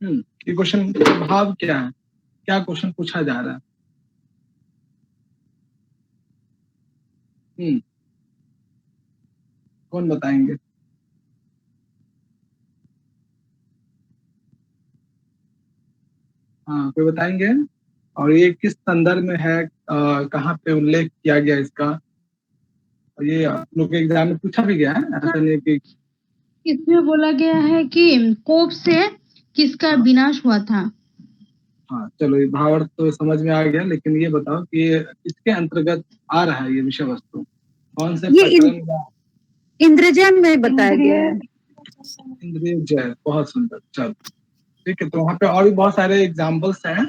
ये क्वेश्चन का भाव क्या है, क्या क्वेश्चन पूछा जा रहा है? कौन बताएंगे? हाँ, कोई बताएंगे? और ये किस संदर्भ में है, कहाँ पे उल्लेख किया गया इसका? और ये आप लोग के एग्जाम में पूछा भी गया है, ऐसा नहीं है कि इसमें बोला गया है कि कोप से किसका विनाश हुआ था। हाँ चलो, ये भावार्थ तो समझ में आ गया, लेकिन ये बताओ कि ये किसके अंतर्गत आ रहा है, ये विषय वस्तु कौन से प्रकरण का? इंद्रजय में बताया गया है। इंद्रिय जय, बहुत सुंदर। चलो ठीक है, तो वहाँ पे और भी बहुत सारे एग्जाम्पल्स हैं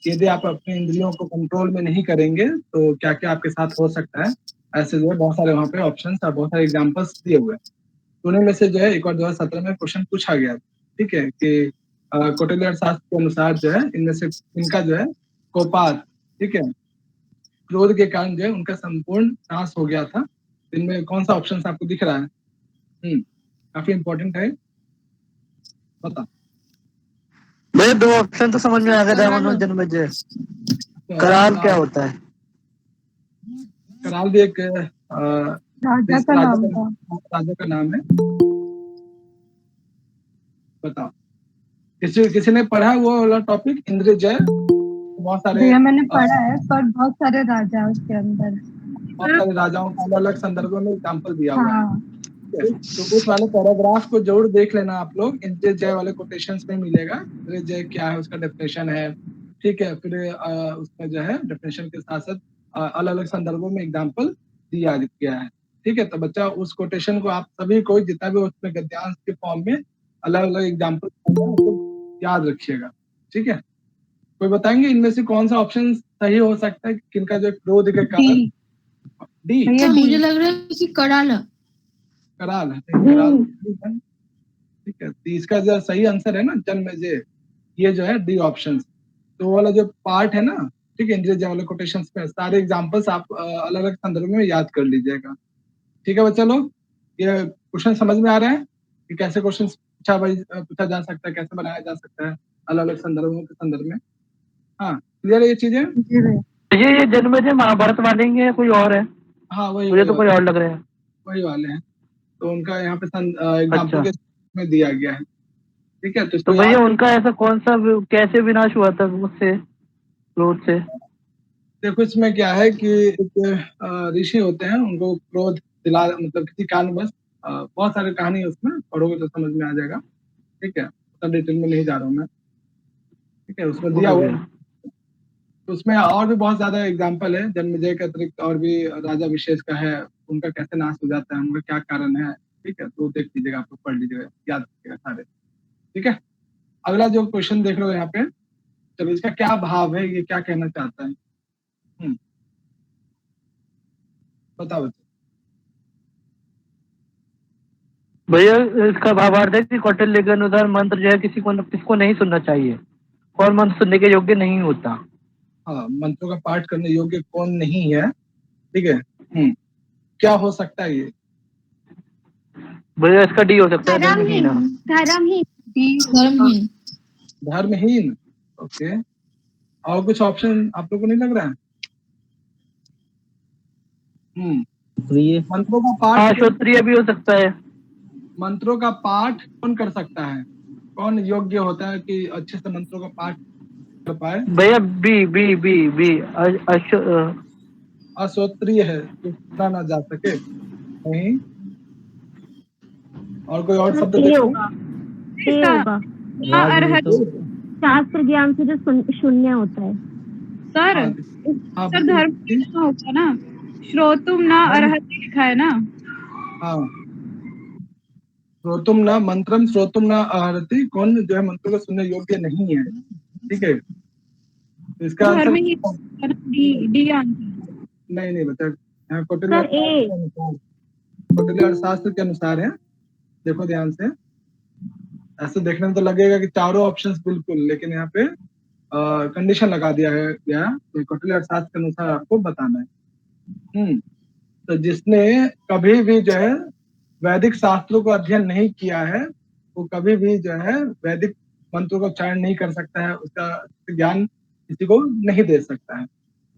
कि यदि आप अपने इंद्रियों को कंट्रोल में नहीं करेंगे तो क्या क्या आपके साथ हो सकता है। ऐसे जो है बहुत सारे वहाँ पे ऑप्शंस और बहुत सारे एग्जाम्पल्स दिए हुए हैं। तो उन्हीं में से जो है एक बार 2017 में क्वेश्चन पूछा गया, ठीक है, कि कौटिल्य अर्थशास्त्र के अनुसार जो है इनमें से इनका जो है कोपात, ठीक है, क्रोध के कारण जो है उनका संपूर्ण नाश हो गया था। इनमें कौन सा ऑप्शन आपको दिख रहा है? काफी इंपॉर्टेंट है, बता। भैया 2 ऑप्शन तो समझ में आ गया था, जन्मजय। कराल क्या होता है? कराल भी एक राजा का नाम था। राजा का नाम है। बताओ, किसी ने पढ़ा है वो वाला टॉपिक, इंद्रजय? बहुत सारे भैया मैंने पढ़ा है, पर बहुत सारे राजा है उसके अंदर। बहुत सारे राजाओं का अलग अलग संदर्भों में एग्जाम्पल दिया हुआ है। हाँ। तो उस वाले पैराग्राफ को जरूर देख लेना आप लोग, इंद्रजय वाले कोटेशंस में मिलेगा। इंद्रजय क्या है, उसका डेफिनेशन है, ठीक है, फिर उसमें जो है डेफिनेशन के साथ साथ अलग अलग संदर्भों में एग्जाम्पल दिया गया है। ठीक है, तो बच्चा उस कोटेशन को आप सभी को जितना भी उसमें गद्यांश के फॉर्म में अलग अलग एग्जाम्पल याद रखिएगा। ठीक है, कोई बताएंगे इनमें से कौन सा ऑप्शन सही हो सकता है, किनका जो क्रोध के कारण? डी। मुझे लग रहा है कि कराल है। कराल है, कराल है। ठीक है, तो इसका जो सही आंसर है ना जन्मजय, ये जो है डी ऑप्शन। तो वाला जो पार्ट है ना, ठीक है, इंद्रिय वाले कोटेशंस में सारे एग्जांपल्स आप अलग अलग संदर्भ में याद कर लीजिएगा। ठीक है बच्चा लोग, ये क्वेश्चन समझ में आ रहा है कि कैसे क्वेश्चन पूछा जा सकता है, कैसे बनाया जा सकता है अलग अलग संदर्भों के संदर्भ में? हाँ, क्लियर है ये चीजें? ये जन्मजय महाभारत वाले ही है, कोई और है? हाँ मुझे तो कोई और लग रहे हैं। वही वाले हैं, तो उनका यहाँ पे एग्जाम्पल के में दिया गया है। ठीक है, तो भैया उनका ऐसा कौन सा कैसे विनाश हुआ था उससे, क्रोध से? देखो इसमें क्या है कि एक ऋषि होते हैं, उनको क्रोध दिला, मतलब किसी कारणवश, बहुत सारी कहानी है उसमें, पढ़ोगे तो समझ में आ जाएगा। ठीक है, सब डिटेल में नहीं जा रहा हूँ मैं। ठीक है, उसमें दिया हुआ है। तो उसमें और भी बहुत ज्यादा एग्जाम्पल है, जन्मेजय के अतिरिक्त और भी राजा विशेष का है, उनका कैसे नाश हो जाता है, उनका क्या कारण है। ठीक है, तो देख लीजिएगा, आप लोग पढ़ लीजिएगा, याद रखिएगा सारे। ठीक है, अगला जो क्वेश्चन देख रहे हो यहाँ पे, चलो इसका क्या भाव है, ये क्या कहना चाहता है? बताओ बच्चे। भैया इसका भावार्थ है कि कौटिल्य के अनुसार मंत्र जो है किसको नहीं सुनना चाहिए, और मंत्र सुनने के योग्य नहीं होता। हाँ, मंत्रों का पाठ करने योग्य कौन नहीं है, ठीक है। क्या हो सकता है ये? भैया इसका डी हो सकता है, धर्महीन। धर्महीन। धर्महीन, ओके। और कुछ ऑप्शन आप लोग को नहीं लग रहा है? मंत्रों का पाठ, क्षत्रिय भी हो सकता है। मंत्रों का पाठ कौन कर सकता है, कौन योग्य होता है कि अच्छे से मंत्रों का पाठ कर पाए? भैया बी बी बी बी अश्रोत्रिय है, जो सुना ना जा सके, नहीं? और कोई और शब्द देखो। शास्त्र ज्ञान से जो शून्य होता है सर। सर धर्म होगा ना, श्रोतुम ना अर्हति लिखा है ना। हाँ, श्रोतुम ना मंत्रम श्रोतुम ना अर्हति, कौन जो है मंत्रों को सुनने योग्य नहीं है। ठीक है, तो इसका आंसर डी आंसर। नहीं बता, कौटिल्य अर्थशास्त्र के अनुसार है। देखो ध्यान से, ऐसे देखने में तो लगेगा कि चारों ऑप्शंस बिल्कुल, लेकिन यहाँ पे कंडीशन लगा दिया है गया, तो कौटिल्य अर्थशास्त्र के अनुसार आपको बताना है। तो जिसने कभी भी जो है वैदिक शास्त्रों को अध्ययन नहीं किया है, वो कभी भी जो है वैदिक मंत्रों का उच्चारण नहीं कर सकता है, उसका ज्ञान किसी को नहीं दे सकता है।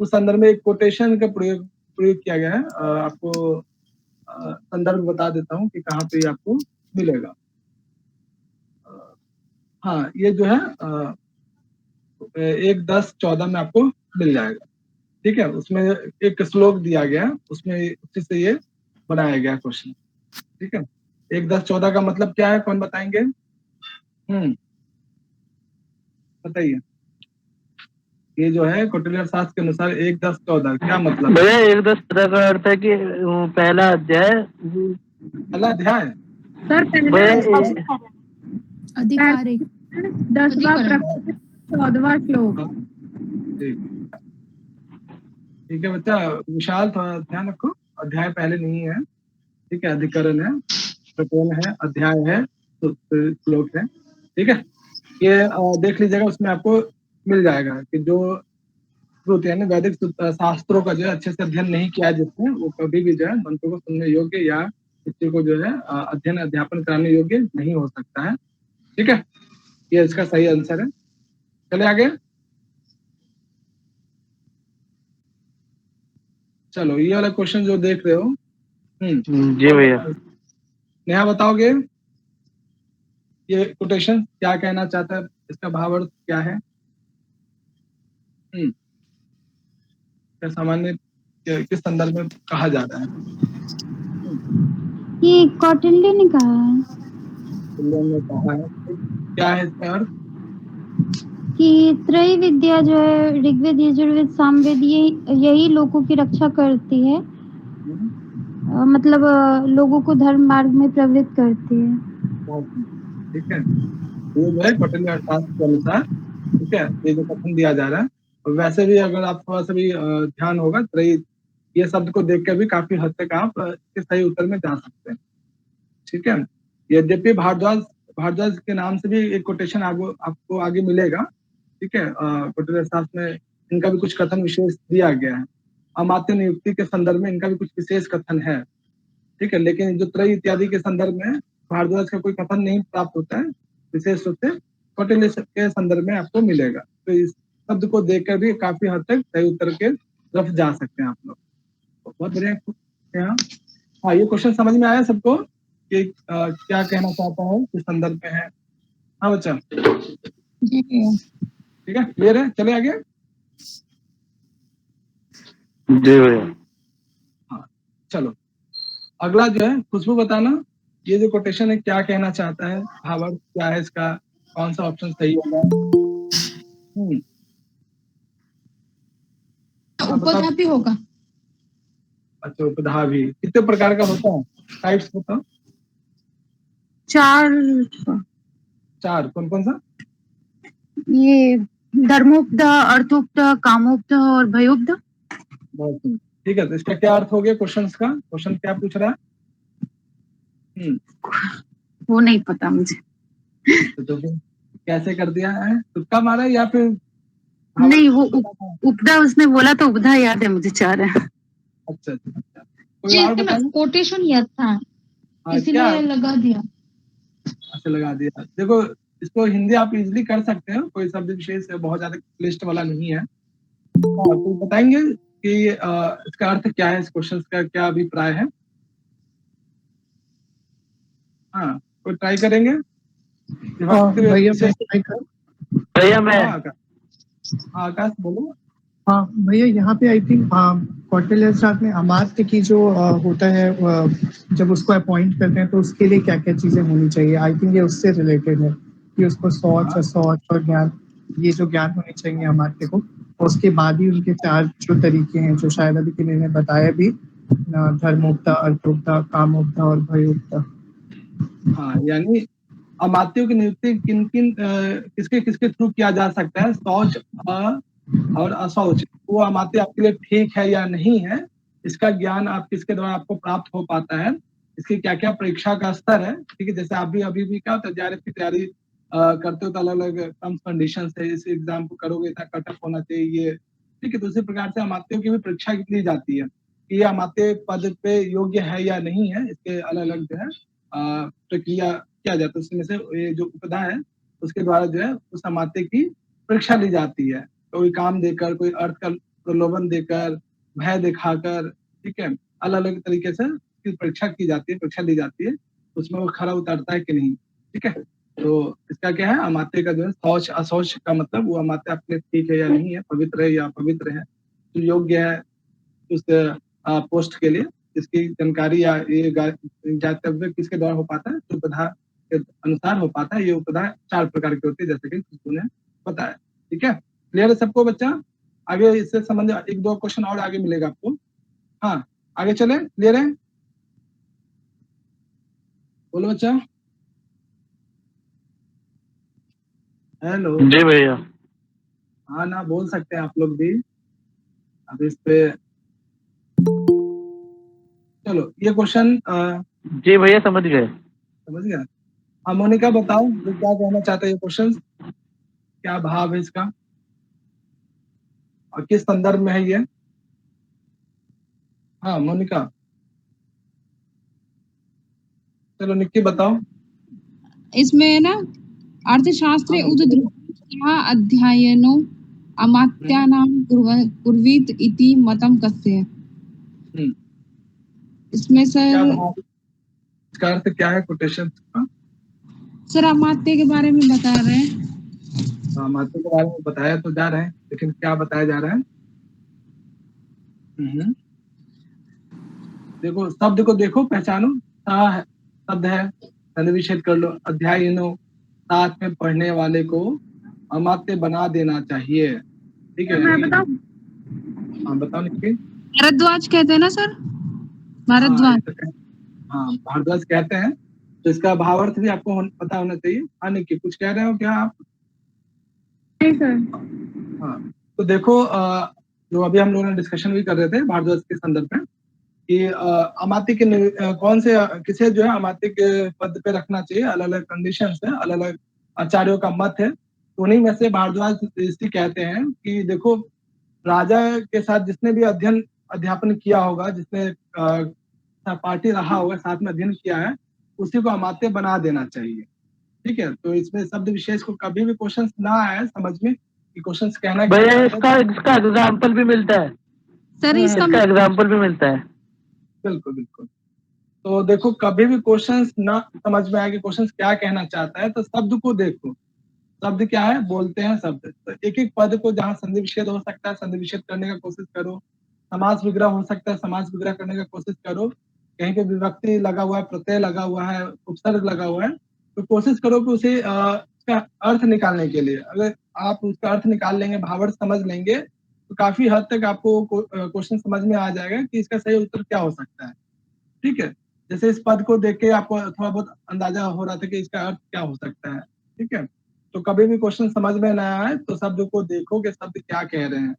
उस संदर्भ में एक कोटेशन का प्रयोग किया गया है। आपको संदर्भ बता देता हूँ कि कहाँ पे आपको मिलेगा। हाँ, ये जो है 1:10:14 में आपको मिल जाएगा। ठीक है, उसमें एक श्लोक दिया गया है, उसमें उसी से ये बनाया गया क्वेश्चन। ठीक है, 1:10:14 का मतलब क्या है, कौन बताएंगे? बताइए। ये जो है कौटिल्य शास्त्र के अनुसार 1:10:14 क्या मतलब? भैया 1:10:14 का अर्थ है कि पहला अध्याय, पहला अध्याय सर भैया अधिकार 10वां प्रकरण 14वां श्लोक। ठीक है बच्चा, विशाल थोड़ा ध्यान रखो, अध्याय पहले नहीं है। ठीक है, अधिकरण है, प्रकरण है, अध्याय है, तो श्लोक है। ठीक है, ये देख लीजिएगा, उसमें आपको मिल जाएगा कि जो श्रुत यानी वैदिक शास्त्रों का जो है अच्छे से अध्ययन नहीं किया जिसने, वो कभी भी जो है मंत्रों को सुनने योग्य या किसी को जो है अध्ययन अध्यापन कराने योग्य नहीं हो सकता है। ठीक है, ये इसका सही आंसर है। चले आगे। चलो, ये वाला क्वेश्चन जो देख रहे हो, जी भैया, नेहा बताओगे ये कोटेशन क्या कहना चाहता है, इसका भावार्थ क्या है? क्या सामान्य किस संदर्भ में कहा जा रहा है? ये कौटिल्य ने कहा है ने कहा है, क्या है इसका अर्थ? कि त्रय विद्या जो है ऋग्वेद, यजुर्वेद, सामवेद, यही लोगों की रक्षा करती है। मतलब लोगों को धर्म मार्ग में प्रवृत्त करती है। ठीक है, ये जो है कौटिल्य शास्त्र के अनुसार, ठीक है, ये जो कथन दिया जा रहा है। और वैसे भी अगर आप थोड़ा सा भी ध्यान होगा, त्रयी ये शब्द को देख कर भी काफी हद तक आप इसके सही उत्तर में जा सकते हैं। ठीक है, यद्यपि भारद्वाज के नाम से भी एक कोटेशन आपको आगे मिलेगा। ठीक है, कौटिल्य शास्त्र में इनका भी कुछ कथन विशेष दिया गया है। अमात्य नियुक्ति के संदर्भ में इनका भी कुछ विशेष कथन है। ठीक है, लेकिन जो त्रय इत्यादि के संदर्भ में भारद्वाज का कोई कथन नहीं प्राप्त होता है, विशेष रूप से कौटिल्य के संदर्भ में आपको मिलेगा। तो इस शब्द को देखकर भी काफी हद तक सही उत्तर के तरफ जा सकते हैं आप लोग। तो बहुत बढ़िया। हाँ, ये क्वेश्चन समझ में आया सबको कि क्या कहना चाहता है, किस संदर्भ में है? हाँ बच्चा, ठीक है, क्लियर है। चले आगे। जी भैया। हाँ, चलो अगला जो है खुशबू बताना, ये जो कोटेशन है क्या कहना चाहता है, भावार्थ क्या है इसका, कौन सा ऑप्शन सही होगा? उपधा भी होगा। अच्छा, उपधा भी कितने प्रकार का होता है, टाइप्स बताओ। 4 कौन कौन सा? ये धर्मोपध, अर्थोपध, कामोपध और भयोपध। ठीक है, तो इसका क्या अर्थ हो गया क्वेश्चन का? क्वेश्चन क्या पूछ रहा है? वो नहीं पता मुझे। तो कैसे कर दिया है, तुक्का मारा या फिर? नहीं, वो उपधा उसने बोला तो उपधा याद है मुझे 4 है। अच्छा, कोई और बताना? कोटेशन याद था इसलिए लगा दिया। अच्छा, लगा दिया। देखो, इसको हिंदी आप इजीली कर सकते हो, कोई शब्द विशेष बहुत ज्यादा लिस्ट वाला नहीं है। तो बताएंगे कि इसका अर्थ क्या है, इस क्वेश्चन का क्या अभिप्राय है? हाँ, कोई ट्राई करेंगे? भैया मैं आकाश बोलो। हाँ भैया, यहाँ पे आई थिंक कौटिल्य शास्त्र में अमात्य की जो होता है, जब उसको अपॉइंट करते हैं तो उसके लिए क्या क्या चीजें होनी चाहिए, आई थिंक ये उससे रिलेटेड है कि उसको शौच, असौच और ज्ञान, ये जो ज्ञान होने चाहिए अमात्य को। और उसके बाद ही उनके 4 जो तरीके हैं, जो शायद अभी किन्हीं ने बताया भी, धर्मोपता, अर्थोपता, कामोपता और भयोपता। हाँ, यानी अमात्यों की नियुक्ति किन किन किसके किसके थ्रू किया जा सकता है, शौच और असौच, वो अमात्य आपके लिए ठीक है या नहीं है, इसका ज्ञान आप किसके द्वारा आपको प्राप्त हो पाता है, इसकी क्या क्या परीक्षा का स्तर है। ठीक है, जैसे आप भी अभी भी क्या होता है, JRF की तैयारी करते हो तो अलग अलग टर्म्स कंडीशन है, इस एग्जाम को करोगे इतना कट ऑफ होना चाहिए। ठीक है, तो उसी प्रकार से अमात्यों की भी परीक्षा ली जाती है कि ये अमात्य पद पे योग्य है या नहीं है, इसके अलग अलग जो है प्रक्रिया किया जाता है। उसमें से ये जो उपधा है उसके द्वारा जो है उस अमात्य की परीक्षा ली जाती है, कोई काम देकर, कोई अर्थ का प्रलोभन देकर, भय दिखाकर, ठीक है, अलग अलग तरीके से उसकी परीक्षा की जाती है, परीक्षा ली जाती है, उसमें वो खरा उतरता है कि नहीं, ठीक है। तो इसका क्या है, अमात्य का जो है शौच अशौच का मतलब वो अमात्य आपके लिए ठीक है या नहीं है, पवित्र है या अपवित्र है, तो योग्य है उस पोस्ट के लिए, इसकी जानकारी या ये जातव्य किसके द्वारा हो पाता है, तो उपधा के अनुसार हो पाता है। ये उपधा 4 प्रकार की होती है, जैसे कि तुमने बताया, ठीक है। क्लियर है सबको बच्चा? आगे इससे संबंधित 1-2 क्वेश्चन और आगे मिलेगा आपको। हाँ, आगे चले, क्लियर है? बोलो बच्चा। हेलो। जी भैया। हाँ ना, बोल सकते हैं आप लोग भी। अब इस पे चलो, ये क्वेश्चन जी भैया समझ गए। समझ गया। हाँ मोनिका बताओ, ये क्या कहना चाहते हैं, ये क्वेश्चन क्या भाव है इसका और किस संदर्भ में है ये? हाँ मोनिका, चलो निक्की बताओ। इसमें ना अर्थशास्त्रे हाँ, उद्ध्रुवः अध्ययनो अमात्यानां कुर्वीत इति मतम कस्य। इसमें क्या सर भाव, इसका अर्थ क्या है कोटेशन का? सर अमात्य के बारे में बता रहे हैं। हाँ, मातृ के बारे में बताया तो जा रहे हैं, लेकिन क्या बताया जा रहा है? देखो शब्द को देखो, पहचानो। सा है शब्द है, संधि विच्छेद कर लो। अध्यायनो, साथ में पढ़ने वाले को अमात्य बना देना चाहिए, ठीक है। मैं बताऊं? हाँ बताओ निक्की। भारद्वाज कहते हैं ना सर, हाँ भारद्वाज। हाँ, भारद्वाज कहते हैं। तो इसका भावार्थ भी आपको पता होना चाहिए। हाँ निक्की, कुछ कह रहे हो क्या आप? नहीं सर। हाँ, तो देखो जो अभी हम लोगों ने डिस्कशन भी कर रहे थे भारद्वाज के संदर्भ में, कि अमात्य के कौन से किसे जो है अमात्य के पद पे रखना चाहिए, अलग अलग कंडीशन है, अलग अलग आचार्यों का मत है। तो उन्हीं में से भारद्वाज इसी कहते हैं कि देखो, राजा के साथ जिसने भी अध्यापन किया होगा, जिसने पार्टी रहा होगा, साथ में अध्ययन किया है, उसी को अमात्य बना देना चाहिए, ठीक है। तो इसमें शब्द विशेष को कभी भी क्वेश्चन ना आए समझ में कि क्वेश्चन कहना क्या भैया चाहते हैं, इसका एग्जाम्पल भी मिलता है, सर इसका इसका एग्जाम्पल भी मिलता है। बिल्कुल बिल्कुल। तो देखो, कभी भी क्वेश्चंस ना समझ में आए कि क्वेश्चंस क्या कहना चाहता है, तो शब्द को देखो। शब्द क्या है, बोलते हैं शब्द। तो एक एक पद को जहाँ संधि विच्छेद हो सकता है, संधि विच्छेद करने का कोशिश करो। समास विग्रह हो सकता है, समास विग्रह करने का कोशिश करो। कहीं पे विभक्ति लगा हुआ है, प्रत्यय लगा हुआ है, उपसर्ग लगा हुआ है, तो कोशिश करो कि उसे उसका अर्थ निकालने के लिए, अगर आप उसका अर्थ निकाल लेंगे, भावार्थ समझ लेंगे, तो काफी हद तक आपको क्वेश्चन समझ में आ जाएगा कि इसका सही उत्तर क्या हो सकता है, ठीक है। जैसे इस पद को देख के आपको थोड़ा बहुत अंदाजा हो रहा था कि इसका अर्थ क्या हो सकता है, ठीक है। तो कभी भी क्वेश्चन समझ में ना आए तो शब्द को देखो कि शब्द क्या कह रहे हैं,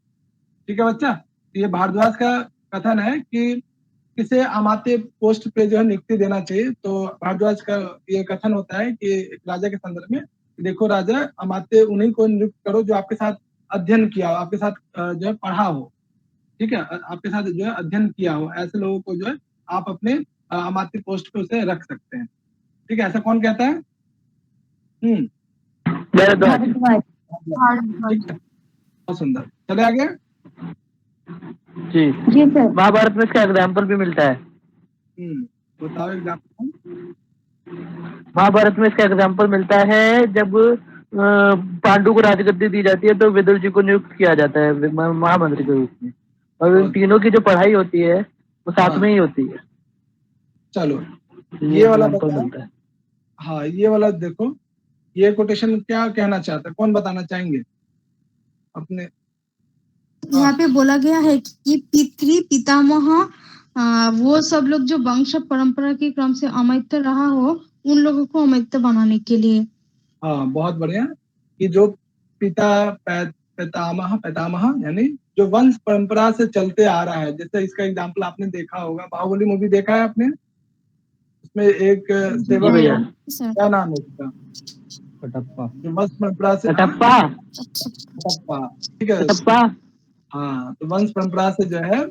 ठीक है बच्चा। ये भारद्वाज का कथन है कि किसे अमात्य पोस्ट पे जो है नियुक्ति देना चाहिए। तो भारद्वाज का ये कथन होता है कि एक राजा के संदर्भ में, देखो राजा, अमात्य उन्हीं को नियुक्त करो जो आपके साथ अध्ययन किया हो, आपके साथ जो है पढ़ा हो, ठीक है, आपके साथ जो है अध्ययन किया हो, ऐसे लोगों को जो है आप अपने अमात्य पोस्ट पे उसे रख सकते हैं, ठीक है। ऐसा कौन कहता है? भारद्वाज। ठीक है, बहुत सुंदर। चले आगे। जी जी सर। महाभारत में इसका एग्जाम्पल भी मिलता है। बताओ एग्जाम्पल। महाभारत में इसका एग्जाम्पल मिलता है, जब पांडु को राजगद्दी दी जाती है तो विदुर जी को नियुक्त किया जाता है महामंत्री के रूप में, और इन तीनों की जो पढ़ाई होती है वो साथ में ही होती है। चलो ये ये वाला एग्जाम्पल बताओ। मिलता है। हाँ, ये वाला देखो, ये कोटेशन क्या कहना चाहता है, कौन बताना चाहेंगे अपने? यहाँ पे बोला गया है कि पितृ पितामह वो सब लोग जो वंश परंपरा के क्रम से अमैत्र रहा हो, उन लोगों को अमैत्र बनाने के लिए। हाँ बहुत बढ़िया, कि जो पितामह पितामह यानी जो वंश परंपरा से चलते आ रहा है। जैसे इसका एग्जाम्पल आपने देखा होगा, बाहुबली मूवी देखा है आपने? उसमें एक सेवक भैया। क्या नाम है उसका, कटप्पा। जो वंश परंपरा से कटप्पा। कटप्पा, ठीक है। कटप्पा। हाँ, तो वंश परंपरा से जो है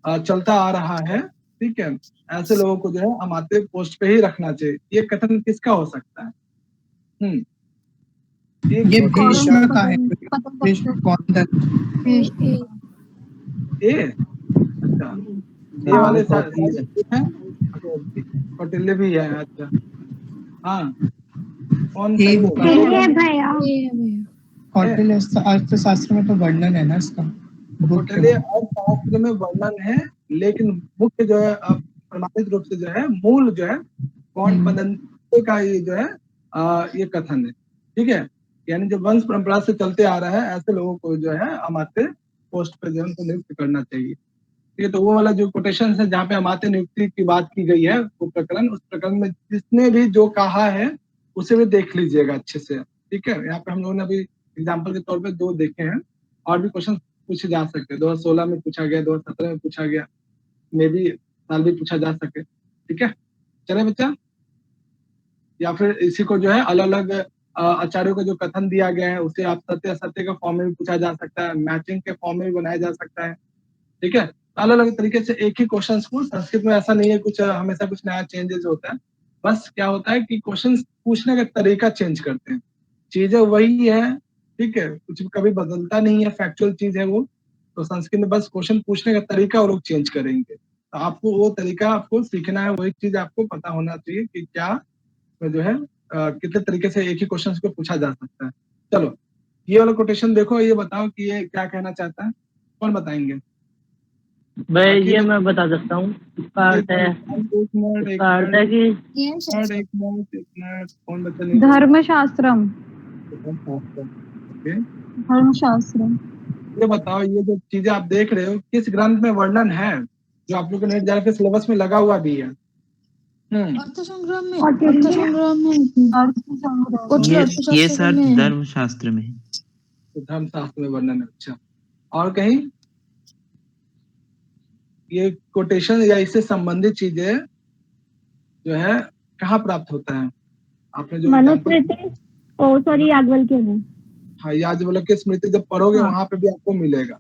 चलता आ रहा है, ठीक है। ऐसे लोगों को जो है अमात्य पोस्ट पे ही रखना चाहिए। ये कथन किसका हो सकता है? ये भीष्म का है। भीष्म कौन था? ए अच्छा, ये वाले हैं, कौटिल्य भी है। अच्छा हाँ, कौन सही होगा? ये भैया कौटिल्य अर्थशास्त्र में तो वर्णन है ना इसका। कौटिल्य अर्थशास्त्र में वर्णन है, लेकिन मुख्य जो है प्रमाणित रूप से जो है, मूल जो है कौन पदंत का ये जो है ये कथन है। ठीक है, यानी जो वंश परंपरा से चलते आ रहा है, ऐसे लोगों को जो है अमात्य पोस्ट पे जो है उनको नियुक्त करना चाहिए। ठीक है, तो वो वाला जो कोटेशन है जहाँ पे अमात्य नियुक्ति की बात की गई है, वो प्रकरण, उस प्रकरण में जिसने भी जो कहा है उसे भी देख लीजिएगा अच्छे से। ठीक है, यहाँ पे हम लोगों ने अभी एग्जाम्पल के तौर पे 2 देखे हैं, और भी क्वेश्चन पूछे जा सकते हैं। 2016 में पूछा गया, 2017 में पूछा गया, मे भी साल भी पूछा जा सके। ठीक है, चले बच्चा। या फिर इसी को जो है अलग अलग आचार्यों का जो कथन दिया गया है उसे आप सत्य असत्य के फॉर्म में भी पूछा जा सकता है, मैचिंग के फॉर्म में भी बनाया जा सकता है। ठीक है, अलग अलग तरीके से एक ही क्वेश्चन को, संस्कृत में ऐसा नहीं है कुछ हमेशा कुछ नया चेंजेस होता है, बस क्या होता है कि क्वेश्चन पूछने का तरीका चेंज करते हैं, चीजें वही है। ठीक है, कुछ कभी बदलता नहीं है, फैक्चुअल चीज है वो, तो संस्कृत में बस क्वेश्चन पूछने का तरीका वो लोग चेंज करेंगे। तो आपको वो तरीका आपको सीखना है, वही चीज आपको पता होना चाहिए कि क्या जो है कितने तरीके से एक ही क्वेश्चन को पूछा जा सकता है। चलो ये वाला कोटेशन देखो, ये बताओ कि ये क्या कहना चाहता है, कौन बताएंगे? मैं बता सकता हूँ। इसका अर्थ है कि एक मिनट, कौन बता नहीं? धर्मशास्त्रम। ओके, धर्मशास्त्रम। ये बताओ, ये जो चीजें आप देख रहे हो किस ग्रंथ में वर्णन है, जो आप लोग के नेट जाकर सिलेबस में लगा हुआ भी है? अर्थसंग्राम में, अर्थसंग्राम में, ये सर धर्मशास्त्र में, तो धर्मशास्त्र में वर्णन है। अच्छा, और कहीं ये कोटेशन या इससे संबंधित चीजें जो है कहाँ प्राप्त होता है? आपने जो मनुस्मृति, ओ सॉरी याज्ञवल्क्य में। हाँ, याज्ञवल्क्य स्मृति जब पढ़ोगे वहां पे भी आपको मिलेगा।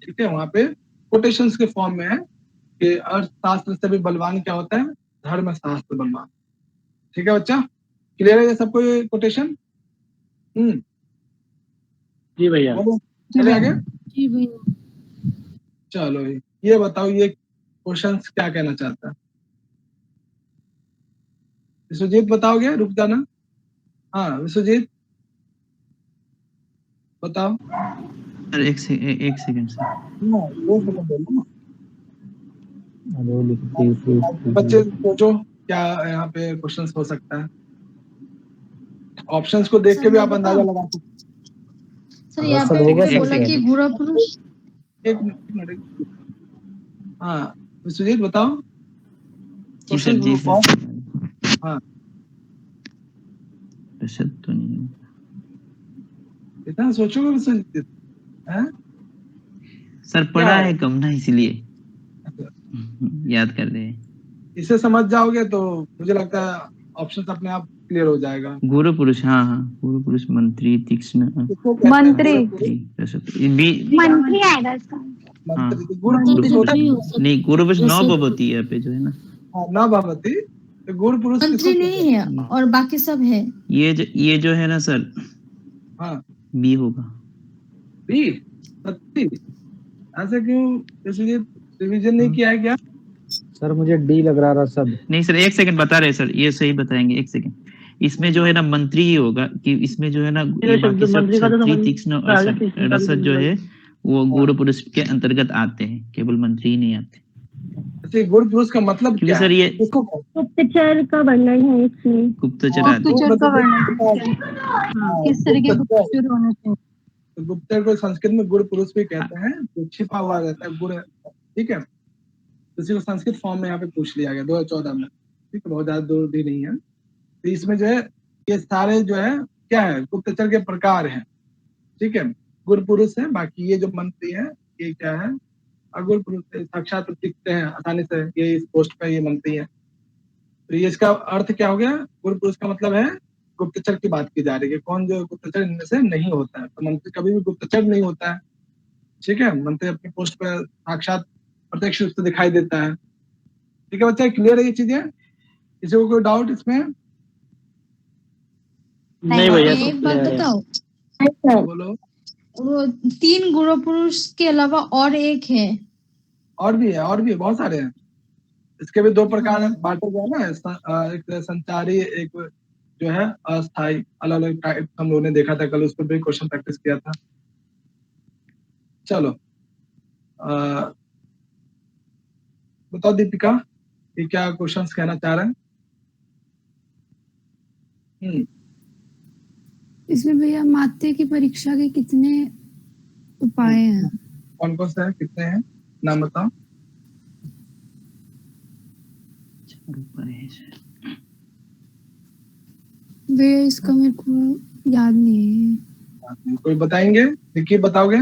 ठीक है, वहां पे कोटेशंस के फॉर्म में है कि अर्थशास्त्र से भी बलवान क्या होता है? धर्मशास्त्र बलवान। ठीक है बच्चा, क्लियर है ये सबको ये कोटेशन? जी भैया। चले आगे। जी भैया। चलो ये बताओ, ये क्वेश्चंस क्या कहना चाहता है? विश्वजीत बताओगे? रुक जाना। हाँ विश्वजीत बताओ। सर एक सेकंड सर। बच्चे सोचो क्या यहाँ पे क्वेश्चंस हो सकता है। ऑप्शंस को देख के भी आप अंदाजा लगा सकते हैं। सर यहाँ पे बोला कि बुरा पुरुष। एक मिनट। हाँ विश्वजीत बताओ। जी सर। हाँ तो नहीं, इतना सोचोगे विश्वजीत? सर पढ़ा है कम ना, इसलिए याद कर रहे हैं। इसे समझ जाओगे तो मुझे लगता है ऑप्शन अपने आप क्लियर हो जाएगा। गुरु पुरुष, हाँ गुरु पुरुष, मंत्री, तीक्ष्ण, मंत्री मंत्री आएगा इसका। नहीं, गुरु पुरुष 9 भवती है पे जो है ना। हाँ 9 भवती, तो गुरु पुरुष मंत्री नहीं है और बाकी सब है। ये जो है ना सर, हाँ बी होगा। बी सत्ती, ऐसे क्यों? इसलिए रिवीजन नहीं किया है क्या? सर मुझे डी लग रहा सब। नहीं सर, एक सेकंड बता रहे सर, ये सही बताएंगे, एक सेकंड। इसमें जो है ना मंत्री ही होगा, कि इसमें जो है ना बाकी सब क्षत्रिय, तीक्ष्ण और रसद जो है वो गुरु पुरुष के अंतर्गत आते हैं, केवल मंत्री ही नहीं आते। अच्छा, गुरु पुरुष का मतलब क्या सर? ये गुप्तचर का वर्णन है इसमें। गुप्तचर का वर्णन किस तरह के गुप्तचर होने चाहिए। तो गुप्तचर को संस्कृत में गुरु पुरुष भी कहते हैं, जो छिपा हुआ रहता है गुरु। ठीक है, इसी को संस्कृत फॉर्म में यहाँ पे पूछ लिया गया 2014 में। ठीक है, बहुत ज्यादा दूर भी नहीं है। तो इसमें जो है ये सारे जो है क्या है, गुप्तचर के प्रकार हैं। ठीक है, गुरु पुरुष है, बाकी ये जो मंत्री है ये क्या है, अगुरु पुरुष साक्षात दिखते हैं आसानी से, ये इस पोस्ट पे ये मंत्री है। तो ये इसका अर्थ क्या हो गया? गुरु पुरुष का मतलब है गुप्तचर की बात की जा रही है, कौन जो गुप्तचर इनमें से नहीं होता है। तो मंत्री कभी भी गुप्तचर नहीं होता है। ठीक है, मंत्री अपनी पोस्ट पर साक्षात प्रत्यक्ष रूप से दिखाई देता है। ठीक है बच्चा, क्लियर है ये चीजें? किसी को कोई डाउट इसमें? नहीं भैया। एक बात बताओ, बोलो। वो 3 गुरु पुरुष के अलावा और एक है। और भी है, बहुत सारे हैं। इसके भी 2 प्रकार हैं, बांटे गए ना, एक संचारी, एक जो है अस्थाई। अलग अलग टाइप हम लोगों ने देखा था कल, उस पर भी क्वेश्चन प्रैक्टिस किया था। चलो बताओ दीपिका, ये क्या क्वेश्चंस कहना चाह रहे हैं? इसमें भैया मात्य की परीक्षा के कितने उपाय हैं? कौन कौन से हैं, कितने हैं, नाम बताओ। भैया इसका मेरे को याद नहीं है। कोई बताएंगे? विक्की बताओगे?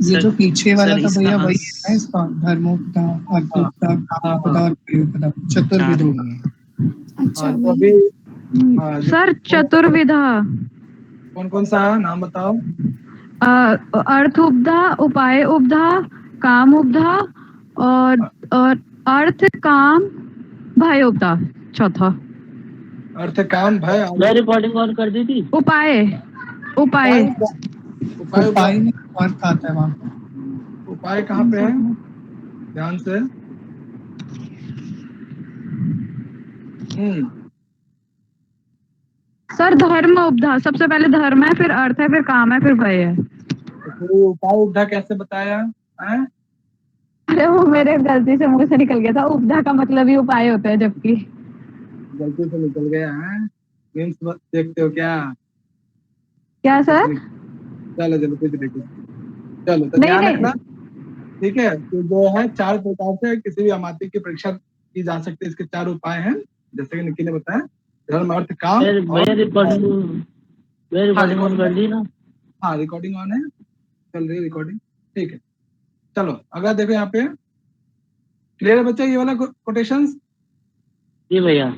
ये जो पीछे वाला था भैया वही है इसका, धर्मोक्ता, अर्थोक्ता, कामोक्ता और प्रयोक्ता, चतुर्विधों का। अच्छा तो अभी सर चतुर्विधा कौन कौन सा है, नाम बताओ। अर्थ उपधा, उपाय उपधा, काम उपधा और अर्थ काम भय उपधा, चौथा। अर्थ काम भय, रिकॉर्डिंग ऑन कर दी थी। उपाय उपाय में अर्थ आता है वहाँ पे। उपाय कहाँ पे है, ध्यान से। सर धर्म उपधा, सबसे पहले धर्म है, फिर अर्थ है, फिर काम है, फिर भय है। तो उपाय उपधा कैसे बताया है? अरे वो मेरे गलती से मुंह से निकल गया था, उपधा का मतलब ही उपाय होता है, जबकि गलती से निकल गया है। मीम्स देखते हो क्या? क्या सर? चलो कुछ देखो, चलो तो ध्यान रखना, ठीक है। तो जो है 4 प्रकार से किसी भी अमात्य की परीक्षा की जा सकती है। इसके 4 उपाय हैं, जैसे कि निक्की ने बताया, धर्म, अर्थ, काम। रिकॉर्डिंग ऑन कर ली ना? हाँ रिकॉर्डिंग ऑन है, चल रही है रिकॉर्डिंग, ठीक है। चलो अगला देखो, यहाँ पे क्लियर है बच्चा ये वाला कोटेशंस? जी भैया।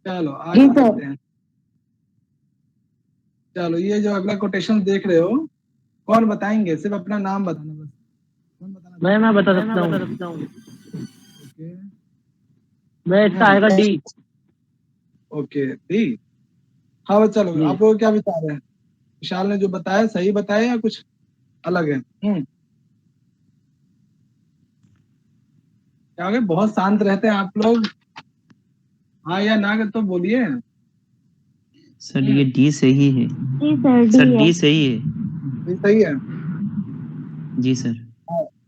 चलो आगे बढ़ते हैं। चलो ये जो अगला कोटेशन देख रहे हो, कौन बताएंगे? सिर्फ अपना नाम बताना बस। कौन बताना? मैं बता सकता हूँ। मैं इसका आएगा डी। Okay D. हाँ बस चलो, आप लोग क्या विचार है? विशाल ने जो बताया सही बताया या कुछ अलग है? क्या हो गया, बहुत शांत रहते हैं आप लोग, हाँ या ना तो बोलिए। सर ये डी सही है। सर डी सही है। डी सही है जी सर।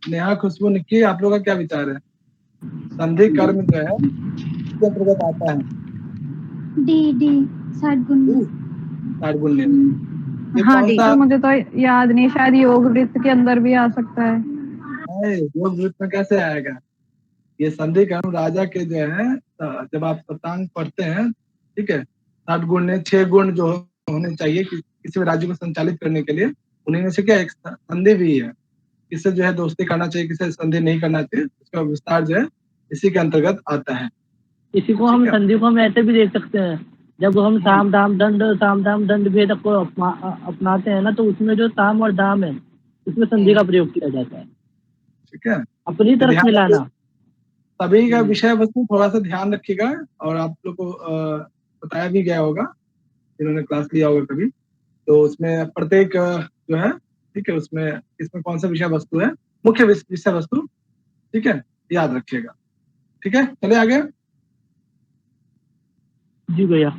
नेहा, खुशबू, निक्की, आप लोग का क्या विचार है? संधि कर्म जो है इसके अंतर्गत आता है डी 60 गुण। 60 गुण। हाँ डी तो मुझे तो याद नहीं, शायद योग वृत्त के अंदर भी आ सकता है। योग वृत्त में कैसे आएगा? ये संधि कर्म राजा के जो है, जब आप सप्तांग पढ़ते हैं, ठीक है, 60 गुण ने 6 गुण जो होने चाहिए किसी भी राज्य को संचालित करने के लिए, उन्हीं में से क्या एक संधि भी है। किससे जो है दोस्ती करना चाहिए, किससे संधि नहीं करना चाहिए, उसका विस्तार जो है इसी के अंतर्गत आता है। इसी को हम संधि को हम ऐसे भी देख सकते हैं, जब हम साम दाम दंड भेद को अपनाते हैं ना, तो उसमें जो साम और दाम है उसमें संधि का प्रयोग किया जाता है। ठीक है, अपनी तरफ मिलाना। सभी का विषय वस्तु थोड़ा सा ध्यान रखिएगा, और आप लोग को बताया भी गया होगा, जिन्होंने क्लास लिया होगा कभी, तो उसमें प्रत्येक जो है, ठीक है, उसमें इसमें कौन सा विषय वस्तु है, मुख्य विषय वस्तु, ठीक है, याद रखिएगा। ठीक है, चले आगे। जी भैया।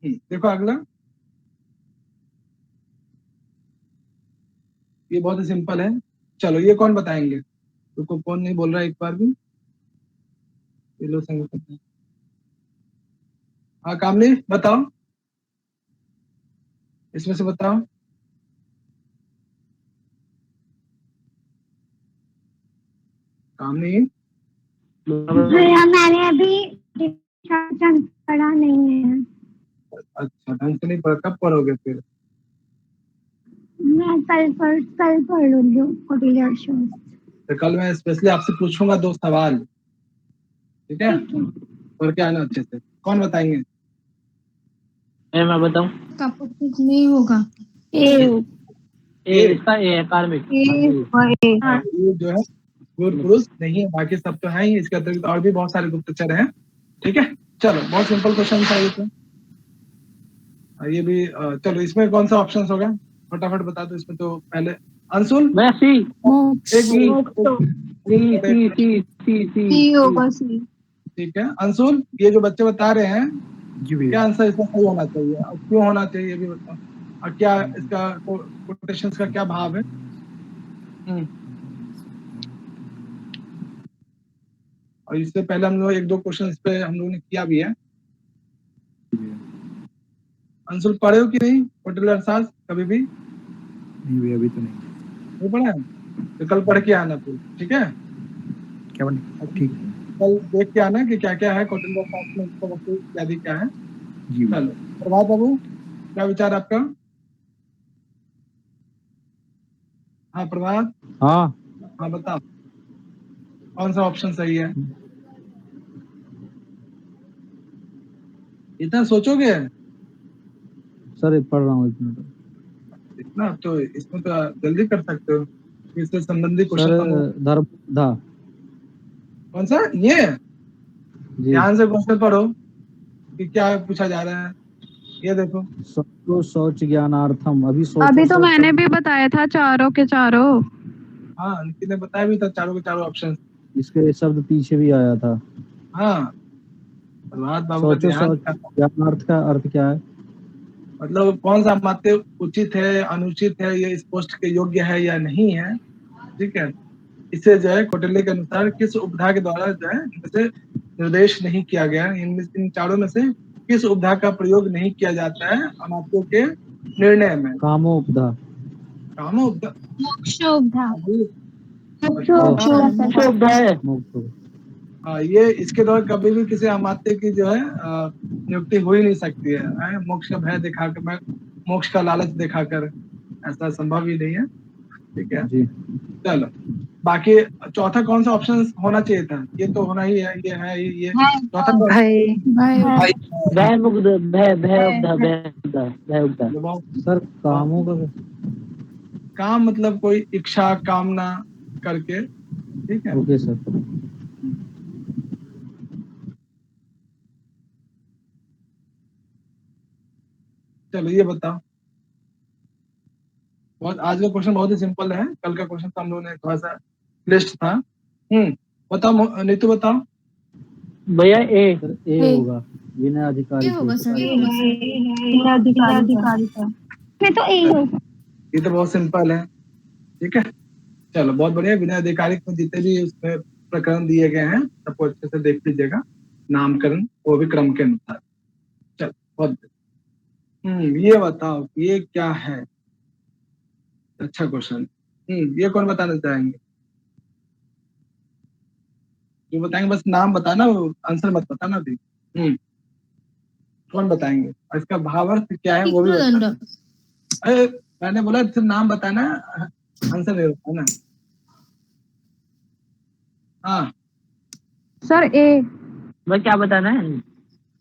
देखो अगला, ये बहुत ही सिंपल है। चलो ये कौन बताएंगे? तो कौन नहीं बोल रहा है एक बार भी? ये लो संग। हाँ कामनी बताओ, इसमें से बताओ। कामनी मैंने अभी पढ़ा नहीं है। अच्छा, ढंग से नहीं पढ़, कब पढ़ोगे फिर? मैं कल पढ़ लूंगी। तो कल मैं स्पेशली आपसे पूछूंगा 2 सवाल, ठीक है, पढ़ के आना अच्छे से। कौन बताएंगे? मैं बताऊं? नहीं होगा। इसका ए है, कार्मिक। ये जो है गुरु पुरुष नहीं है, बाकी सब तो है ही। इसके अतिरिक्त और भी बहुत सारे गुप्तचर हैं, ठीक है। चलो बहुत सिंपल क्वेश्चन था ये तो। ये भी चलो, इसमें कौन सा ऑप्शन होगा फटाफट बता दो। इसमें तो पहले अंशुल, मैं सी सी होगा, सी। ठीक है अंशुल, ये जो बच्चे बता रहे हैं क्या आंसर इसका सही होना चाहिए और क्यों होना चाहिए ये भी बताओ, और क्या इसका कोटेशन का क्या भाव है। और इससे पहले हम लोग 1-2 क्वेश्चन पे हम लोगों ने किया भी है। अंशुल पढ़े हो कि नहीं होटल अरसाज कभी भी? नहीं भैया अभी तो नहीं पढ़ा है, तो कल पढ़ के आना फिर, ठीक है? क्या बने? ठीक है, कल देख के आना कि क्या क्या है होटल अरसाज में, इसका वस्तु इत्यादि क्या है। जी चलो प्रभात बाबू, क्या विचार आपका? हाँ प्रभात, हाँ बताओ कौन सा ऑप्शन सही है? इतना सोचोगे सर? पढ़ रहा हूँ इतना इतना, तो इसमें तो जल्दी कर सकते हो, इससे संबंधित सर। क्वेश्चन। धर्मधा कौन सा ये? ध्यान से क्वेश्चन पढ़ो कि क्या पूछा जा रहा है। ये देखो, सत्तो शौच ज्ञानार्थम। अभी तो मैंने भी बताया था चारों के चारों। हाँ नितिन ने बताया भी था चारों के चारों ऑप्शन। इसके शब्द पीछे भी आया था। हाँ प्रभात बाबू का ध्यान। ज्ञानार्थ का अर्थ क्या है? मतलब कौन सा मात्य उचित है, अनुचित है, ये इस पोस्ट के योग्य है या नहीं है, ठीक है? इसे जो है कौटिल्य के अनुसार किस उपधा के द्वारा जो है इनसे निर्देश नहीं किया गया। इन चारों में से किस उपधा का प्रयोग नहीं किया जाता है अमात्यों के निर्णय में? कामोपधा। कामोपधा, मोक्षोपधा। हाँ ये इसके द्वारा कभी भी किसी अमात्य की जो है नियुक्ति हो ही नहीं सकती है। मोक्ष का भय दिखाकर, मोक्ष का लालच दिखाकर, ऐसा संभव ही नहीं है, ठीक है? चलो बाकी चौथा कौन सा ऑप्शन होना चाहिए था? ये तो होना ही है, ये है ये चौथा सर कामों का काम मतलब कोई इच्छा कामना करके, ठीक है? Okay sir. चलो ये बताओ, बहुत आज का क्वेश्चन बहुत ही सिंपल है, कल का क्वेश्चन तो हम लोगों ने थोड़ा सा लिस्ट था। बताओ नीतू बताओ। भैया ए होगा, बिना अधिकारी होगा सर। मैं तो ए होगा। ये तो बहुत सिंपल है, ठीक है? चलो बहुत बढ़िया। बिना अधिकारिक में जितने भी उसमें प्रकरण दिए गए हैं सबको अच्छे से देख लीजिएगा, नामकरण वो भी क्रम के अनुसार। चलो बहुत ये बताओ ये क्या है? अच्छा क्वेश्चन। ये कौन बताना चाहेंगे? जो बताएंगे बस नाम बताना, आंसर मत बताना भी। कौन बताएंगे और इसका भावार्थ क्या है वो भी बताना। अरे मैंने बोला सिर्फ नाम बताना, आंसर नहीं बताना। हाँ सर ए। मैं क्या बताना है?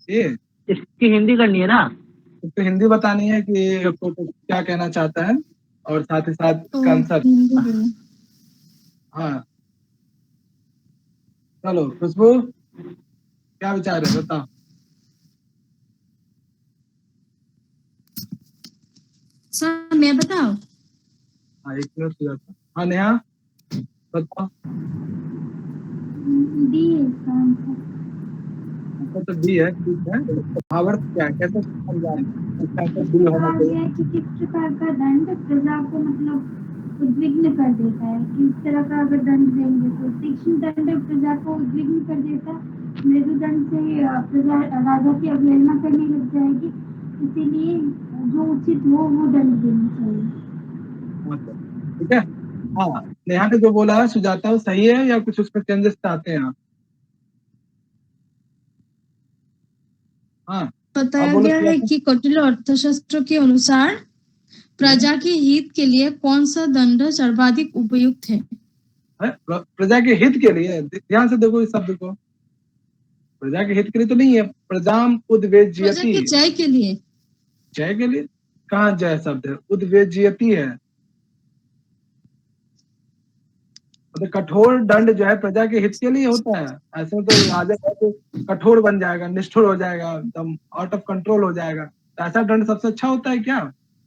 ये इसकी हिंदी करनी है ना? तो हिंदी बतानी है कि तो क्या कहना चाहता है और साथ ही साथ इसका आंसर। हाँ चलो खुशबू क्या विचार है बताओ। सर मैं बताओ? हाँ 1 मिनट हो जाता। हाँ नेहा बताओ। डी तो डी है, ठीक है। भावार्थ क्या है, कैसे समझाएंगे? डी होना चाहिए कि किस प्रकार का दंड प्रजा को मतलब उद्विग्न कर देता है, किस तरह का अगर दंड देंगे तो तीक्ष्ण दंड प्रजा को उद्विग्न कर देता, मृदु दंड से प्रजा राजा की अवहेलना करने लग जाएगी, इसीलिए जो उचित हो वो दंड देना चाहिए। ठीक है। हाँ नेहा ने जो बोला है सुजाता वो सही है या कुछ उसमें चेंजेस चाहते हैं आप? हाँ बताया गया है कि कौटिल्य अर्थशास्त्र के अनुसार प्रजा के हित के लिए कौन सा दंड सर्वाधिक उपयुक्त है? प्रजा के हित के लिए, ध्यान से देखो इस शब्द को, प्रजा के हित के लिए तो नहीं है, प्रजाम उद्वेज्यति, जय के लिए। जय के लिए कहाँ जय शब्द है, उद्वेज्यति है। मतलब कठोर दंड जो है प्रजा के हित के लिए होता है। ऐसे तो राजा है तो कठोर बन जाएगा, निष्ठुर हो जाएगा, एकदम आउट ऑफ कंट्रोल हो जाएगा, तो ऐसा दंड सबसे अच्छा होता है क्या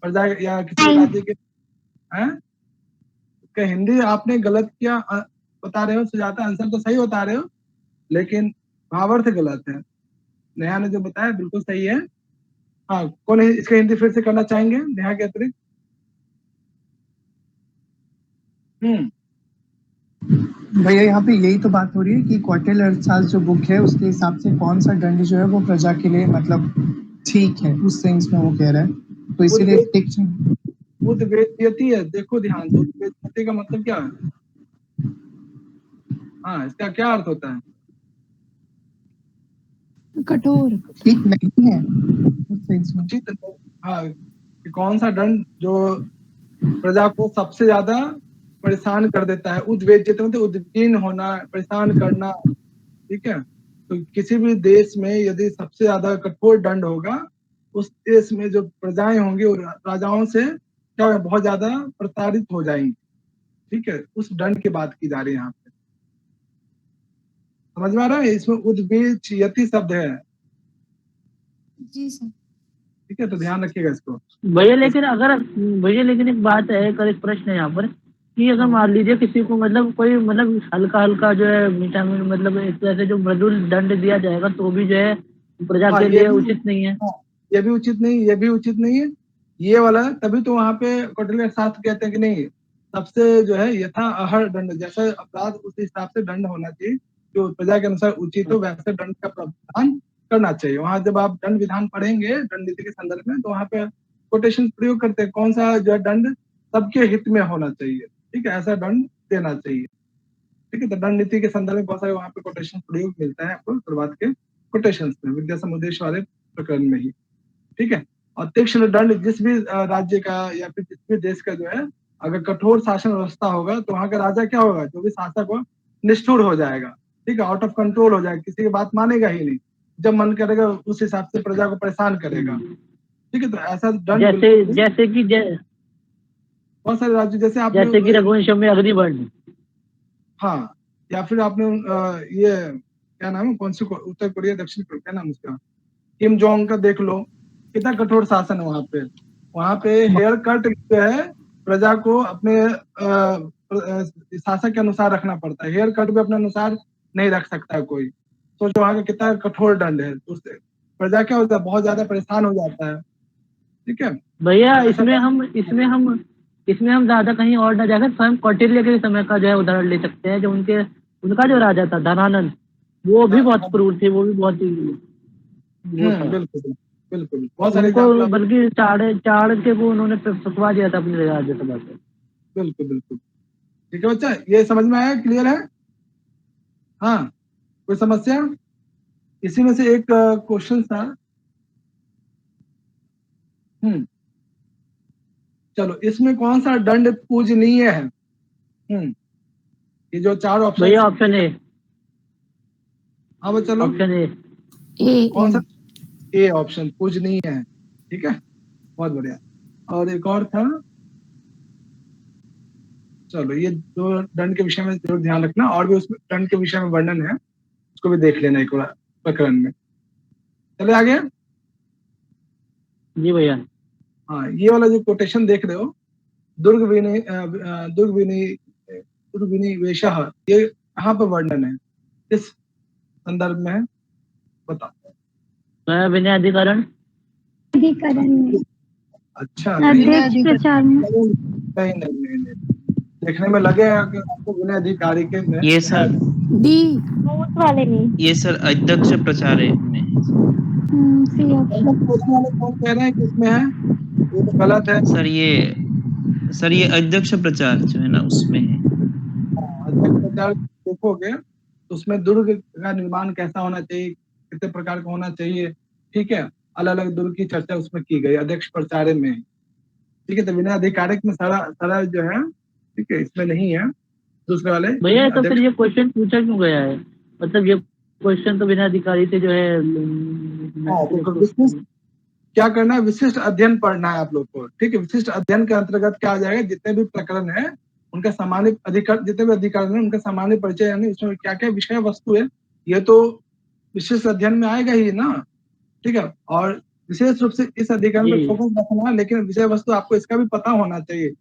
प्रजा या किसी राज्य के? हैं? क्या हिंदी आपने गलत किया बता रहे हो सुजाता, आंसर तो सही बता रहे हो लेकिन भावार्थ गलत है। नेहा ने जो बताया बिल्कुल सही है। हाँ, कौन इसका हिंदी फिर से करना चाहेंगे नेहा के अतिरिक्त? भैया यहाँ पे यही तो बात हो रही है कि कौटिल्य अर्थशास्त्र जो बुक है उसके हिसाब से कौन सा दंड जो है वो प्रजा के लिए मतलब ठीक है, उस सेंस में वो कह रहा है, तो इसीलिए उद्वेद्यति है, देखो ध्यान दो, उद्वेद्यति का मतलब क्या है? हाँ, इसका क्या अर्थ होता है? कठोर, ठीक नहीं है उस सेंस में। उचित, हाँ, कि कौन सा दंड जो प्रजा को सबसे ज्यादा परेशान कर देता है। उद्वेज्यते मतलब उद्विग्न होना, परेशान करना, ठीक है। तो किसी भी देश में यदि सबसे ज्यादा कठोर दंड होगा, उस देश में जो प्रजाएं होंगी और राजाओं से क्या बहुत ज्यादा प्रताड़ित हो जाएंगी, ठीक है। उस दंड की बात की जा रही है यहाँ पे, समझ में आ रहा है? इसमें उद्वेज्यति शब्द है, जी सर। ठीक है, तो ध्यान रखिएगा इसको भैया। लेकिन एक बात है, एक प्रश्न है यहाँ पर कि अगर मान लीजिए किसी को मतलब कोई मतलब हल्का हल्का जो है मीठा मतलब एक तरह से जो मृदुल दंड दिया जाएगा तो भी जो है प्रजा के लिए उचित नहीं है। ये भी उचित नहीं, ये भी उचित नहीं है, ये वाला। तभी तो वहाँ पे कौटिल्य शास्त्र कहते हैं कि नहीं, सबसे जो है यथा अहर दंड, जैसे अपराध उस हिसाब से दंड होना चाहिए जो प्रजा के अनुसार उचित हो, वैसे दंड का प्रावधान करना चाहिए। वहाँ जब आप दंड विधान पढ़ेंगे दंड नीति के संदर्भ में, तो वहाँ पे कोटेशन प्रयोग करते हैं कौन सा जो दंड सबके हित में होना चाहिए, ठीक है, ऐसा दंड देना चाहिए, ठीक है। तो दंड नीति के संदर्भ में बहुत सारे वहाँ पे कोटेशन प्रयोग मिलता है आपको शुरुआत के कोटेशन में, विद्या समुद्देश्य वाले प्रकरण में ही, ठीक है। और तीक्ष्ण दंड जिस भी राज्य का या फिर जिस भी देश का जो है, अगर कठोर शासन व्यवस्था होगा तो वहाँ का राजा क्या होगा, जो भी शासक हो निष्ठुर हो जाएगा, ठीक है, आउट ऑफ कंट्रोल हो जाएगा, किसी की बात मानेगा ही नहीं, जब मन करेगा उस हिसाब से प्रजा को परेशान करेगा, ठीक है। तो ऐसा दंड जैसे कि बहुत सारे राज्य जैसे कि रघुवंश में अग्निवर्ण, हाँ, या फिर आपने ये क्या नाम है, कौन सी उत्तर कोरिया दक्षिण कोरिया, क्या नाम उसका, किम जोंग का देख लो, कितना कठोर शासन है वहाँ पे हेयर कट जो है प्रजा को अपने शासक के अनुसार रखना पड़ता है, हेयर कट भी अपने अनुसार नहीं रख सकता है कोई। तो जो वहाँ का कितना कठोर दंड है, तो उससे प्रजा क्या होता है, बहुत ज्यादा परेशान हो जाता है, ठीक है भैया। इसमें हम ज्यादा कहीं और न जाकर स्वयं कौटिल्य के समय का जो है उदाहरण ले सकते हैं, जो उनका जो राजा था धनानंद, वो भी बहुत क्रूर थे, वो भी बहुत बिल्कुल बिल्कुल, बहुत सारे बल्कि चाणक्य को उन्होंने फंसवा दिया था अपने राज्यसभा से। बिल्कुल बिल्कुल, ठीक है बच्चा, ये समझ में आया, क्लियर है? हाँ, कोई समस्या? इसी में से एक क्वेश्चन था। चलो, इसमें कौन सा दंड पूजनीय है? ये जो चार ऑप्शन, भैया ऑप्शन ए। हाँ चलो, ऑप्शन ए, कौन सा? ए ऑप्शन पूजनीय है, ठीक है, बहुत बढ़िया। और एक और था, चलो ये दो दंड के विषय में जरूर ध्यान रखना, और भी उसमें दंड के विषय में वर्णन है, उसको भी देख लेना एक बार प्रकरण में। चले आगे। जी भैया। हाँ, ये वाला जो कोटेशन देख रहे हो, दुर्ग विनिवेशः, ये कहाँ पर वर्णन है, किस संदर्भ में है, बताओ। विनय अधिकरण में। अच्छा, अध्यक्ष प्रचार में नहीं, देखने में लगेगा कि आपको विनय अधिकारी के में ये सर डी वाले नहीं, ये सर अध्यक्ष प्रचार में कौन कह रहे हैं कि इसमें है, ये तो गलत है सर। ये अध्यक्ष प्रचार जो है ना उसमें है। अध्यक्ष प्रचार देखोगे तो उसमें दुर्ग का निर्माण कैसा होना चाहिए, कितने प्रकार का होना चाहिए, ठीक है, अलग अलग दुर्ग की चर्चा उसमें की गई अध्यक्ष प्रचार में, ठीक है। तो विनय अधिकारिक में सारा जो है, ठीक है, इसमें नहीं है दूसरे वाले। भैया तो फिर ये क्वेश्चन पूछा क्यों गया है, मतलब ये क्वेश्चन तो बिना अधिकारी से जो है क्या करना है, विशिष्ट अध्ययन पढ़ना है आप लोग को, ठीक है। विशिष्ट अध्ययन के अंतर्गत क्या आ जाएगा, जितने भी प्रकरण है उनका सामान्य अधिकार, जितने भी अधिकार है उनका सामान्य परिचय, यानी उसमें क्या क्या विषय वस्तु है, ये तो विशिष्ट अध्ययन में आएगा ही ना, ठीक है। और विशेष रूप से इस अधिकरण पर फोकस रखना, लेकिन विषय वस्तु आपको इसका भी पता होना चाहिए,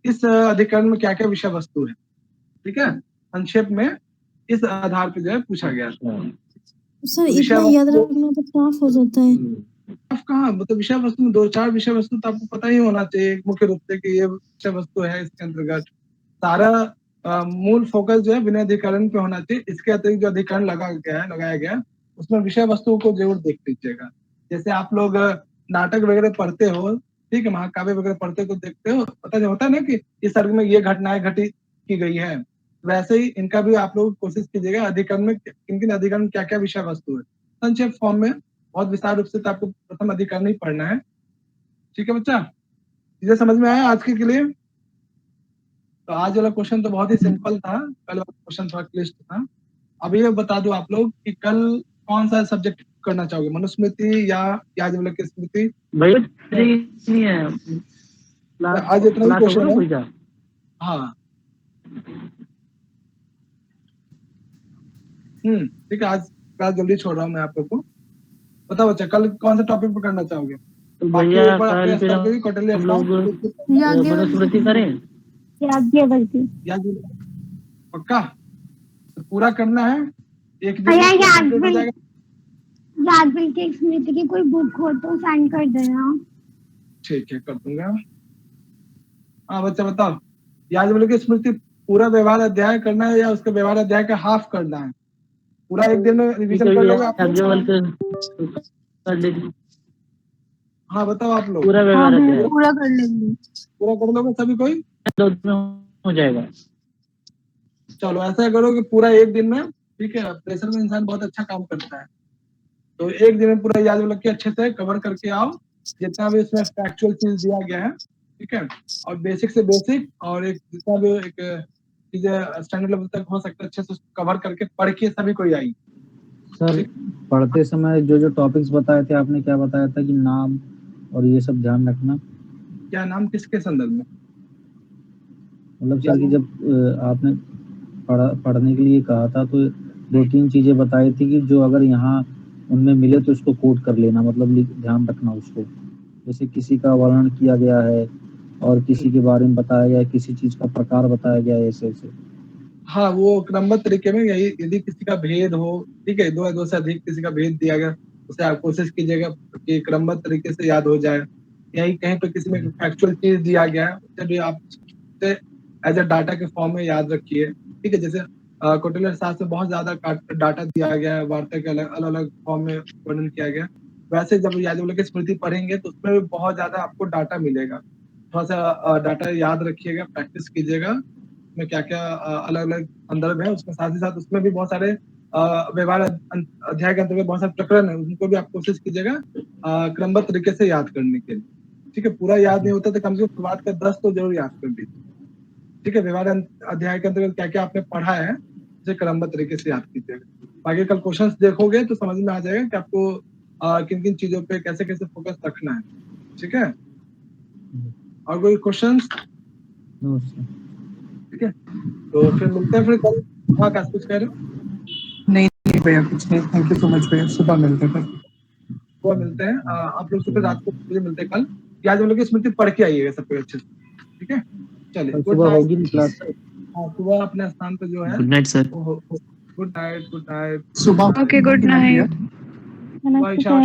इस अधिकरण में क्या क्या विषय वस्तु है। ठीक है, संक्षेप में इस आधार पर जो है पूछा गया। सर इतना याद रखना तो टफ हो जाता है। टफ कहाँ, मतलब विषय वस्तु में 2-4 विषय वस्तु तो आपको पता ही होना चाहिए मुख्य रूप से कि ये विषय वस्तु है, इसके अंतर्गत सारा मूल फोकस जो है विनय अधिकरण पे होना चाहिए। इसके अतिरिक्त जो अधिकरण लगाया गया उसमें विषय वस्तुओं को जरूर देख लीजिएगा। जैसे आप लोग नाटक वगैरह पढ़ते हो, ठीक है, महाकाव्य वगैरह पढ़ते हो, देखते हो, पता होता है ना कि इस सर्ग में ये घटनाएं घटित की गई है, वैसे ही इनका भी आप लोग कोशिश कीजिएगा अधिकरण में किन अधिकरण में क्या क्या विषय वस्तु है, संक्षेप फॉर्म में, बहुत विस्तार रूप से तो आपको प्रथम अधिकरण ही पढ़ना है। ठीक है बच्चा, चीजें समझ में आया आज के लिए? तो आज वाला क्वेश्चन तो बहुत ही सिंपल था, कल वाला क्वेश्चन थोड़ा क्लिष्ट था। अब ये बता दो आप लोग कि कल कौन सा सब्जेक्ट करना चाहोगे, मनुस्मृति या याज्ञवल्क्य स्मृति? आज इतना ही क्वेश्चन है। हाँ ठीक है, आज क्लास जल्दी छोड़ रहा हूँ मैं आप लोग को। बताओ बच्चा, कल कौन सा टॉपिक पर करना चाहोगे? मनुस्मृति करें, पक्का तो पूरा करना है एक दिन। याज्ञवल्क्य स्मृति की कोई बुक हो तो सेंड कर देना। ठीक है, कर दूंगा। हाँ बच्चा बताओ, याज्ञवल्क्य स्मृति पूरा व्यवहार अध्याय करना है या उसके व्यवहार अध्याय का हाफ करना है? पूरा एक दिन में रिवीजन कर लोगे आप लोग? हाँ बताओ आप लोग। पूरा व्यवहार अध्याय पूरा कर लेंगे। पूरा कर लोगे सभी कोई? हो जाएगा। चलो ऐसा करो कि पूरा एक दिन में, ठीक है, प्रेशर में इंसान बहुत अच्छा काम करता है, तो एक दिन में पूरा याज्ञवल्क्य अच्छे से कवर करके आओ, जितना भी इसमें फैक्चुअल चीज दिया गया है, ठीक है, और बेसिक से बेसिक और एक जितना भी एक चीजें स्टैंडर्ड लेवल तक हो सकता है अच्छे से कवर करके पढ़ के सभी कोई आई। सर पढ़ते समय जो जो टॉपिक्स बताए थे आपने, क्या बताया था कि नाम और ये सब ध्यान रखना? क्या नाम, किसके संदर्भ में? मतलब सर कि जब आपने पढ़ने के लिए कहा था तो 2-3 चीजें बताई थी कि जो अगर यहाँ उनमें मिले तो उसको कोट कर लेना, मतलब ध्यान रखना उसको। जैसे किसी का वर्णन किया गया है और किसी के बारे में बताया गया है, किसी चीज का प्रकार बताया गया है, ऐसे। हाँ वो क्रमबद्ध तरीके में, यही यदि किसी का भेद हो, ठीक है, दो से अधिक किसी का भेद दिया गया, उसे आप कोशिश कीजिएगा कि क्रमबद्ध तरीके से याद हो जाए। यही कहीं पे किसी में फैक्चुअल चीज दिया गया है, उसे भी आप एज ए डाटा के फॉर्म में याद रखिए। ठीक है, जैसे कौटिल्य शास्त्र में बहुत ज्यादा डाटा दिया गया है, वार्ता के अलग अलग फॉर्म में वर्णन किया गया, वैसे जब याज्ञवल्क्य स्मृति पढ़ेंगे तो उसमें भी बहुत ज्यादा आपको डाटा मिलेगा। थोड़ा सा डाटा याद रखिएगा, प्रैक्टिस कीजिएगा, में क्या क्या अलग अलग संदर्भ है, उसमें साथ ही साथ उसमें भी बहुत सारे व्यवहार अध्याय के अंतर्गत बहुत सारे प्रकरण है, उनको भी आप कोशिश कीजिएगा क्रमबद्ध तरीके से याद करने के लिए। ठीक है, पूरा याद नहीं होता तो कम से कम शुरुआत का 10 तो जरूर याद कर लीजिए। ठीक है, व्यवहार अध्याय के अंतर्गत क्या क्या आपने पढ़ा है उसे क्रमबद्ध तरीके से याद कीजिएगा। बाकी कल क्वेश्चंस देखोगे तो समझ में आ जाएगा कि आपको किन किन चीजों पे कैसे कैसे फोकस रखना है। ठीक है, और कोई क्वेश्चंस? ठीक है, तो फिर मिलते हैं फिर कल। हाँ क्या कुछ कह रहे हो? नहीं भैया कुछ नहीं, थैंक यू सो मच भैया, सुबह मिलते हैं। सुबह मिलते हैं, आप लोग सुबह रात को मिलते हैं कल। याज्ञवल्क्य स्मृति पढ़ के आइएगा सब अच्छे से। ठीक है, चलिए गुड नाइट। हाँ सुबह अपने स्थान पे जो है। Good night sir. Good night. सुबह ओके, गुड नाइट। नमस्ते।